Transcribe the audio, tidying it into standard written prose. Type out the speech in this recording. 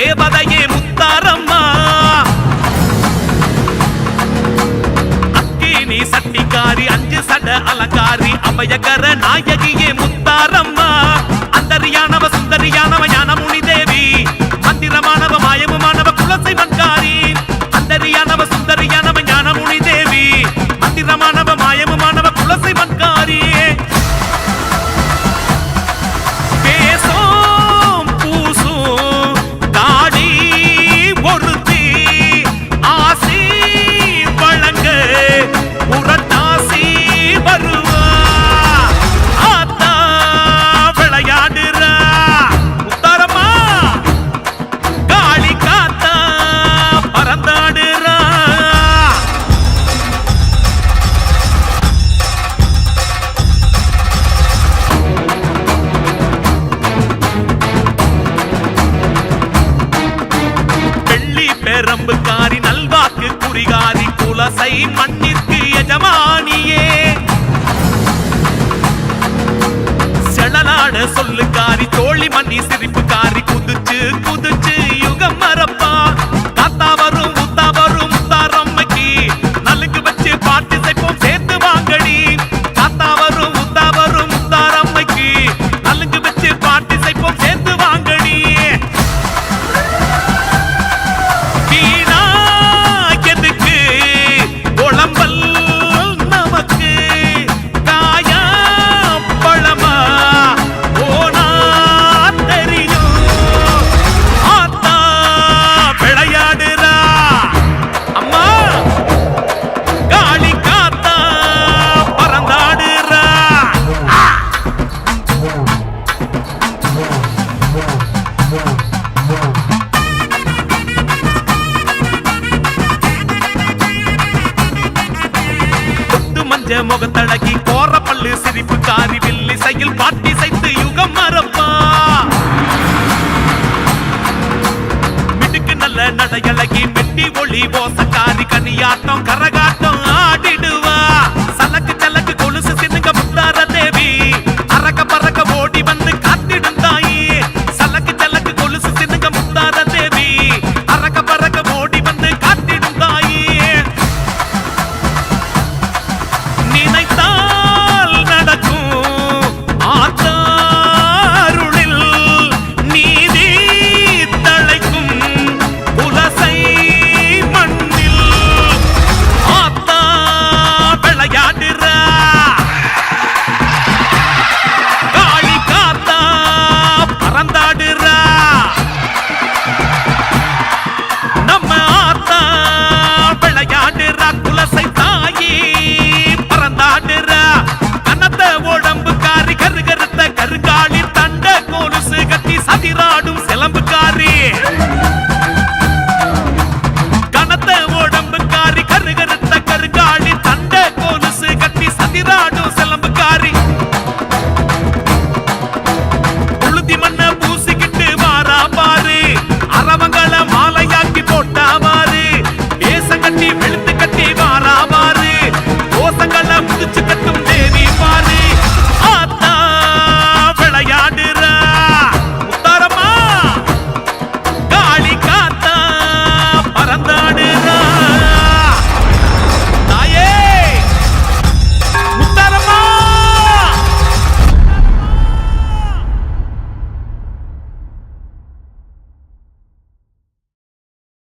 தேவதையே முத்தாரம்மா அக்கினி சட்டிக்காரி அஞ்சு சட அலங்காரி அபயகர நாயகியே முத்தாரம்மா அந்தரியானவ சுந்தரியானவ ஞானமுனி தேவி மந்திரமானவ மாயமுமானவ குலசை மன்காரி அந்தரியானவ சுந்தரியானவ ஞானமுனி தேவி மந்திரமானவ மாயமுமானவ குலசை மன்காரி பேசோம் பூசும் தாடி ஒருத்தி ஆசி வழங்க புரட்டாசி வருவா ஆத்தா விளையாடுறா முத்தாரம்மா காளி காத்தா பறந்தாடுறா வெள்ளி பெரம்புக்காரி நல்வாக்கு குறிகாரி குலசை மண்ணிற்கு எஜமானியே செழலாட சொல்லுக்காரி தோழி மண்ணி சிரிப்புக்காரி குதிச்சு குதிச்சு யுகம் மரப்பா தாத்தா வரும் முத்தா வரும் முத்தாரம்மைக்கு நலுங்கு வச்சு பாட்டு செய்ப்போம் சேர்த்து வாங்கடி தாத்தா வரும் முத்தா வரும் முத்தாரம்மைக்கு நலுங்கு வச்சு பாட்டு செய்ப்போம் சேர்த்து வாங்கடி வீணா எதுக்கு உளம்பல் நமக்கு காயா பழமா போனா தெரியும் ஆத்தா விளையாடுறா அம்மா காளி காத்தா பறந்தாடுறா கொத்து மஞ்ச முகத்தழகி கோர பல்லு சிரிப்பு காரி வில்லி சையில் பாட்டி சைத்து யுகம் மரப்பா மிடுக்கு நல்ல நடையழகி மெட்டி ஒளி ஓசக்காரி கனியாட்டம் கரகாட்டம் ஆடிடுவா சலக்கு சலக்கு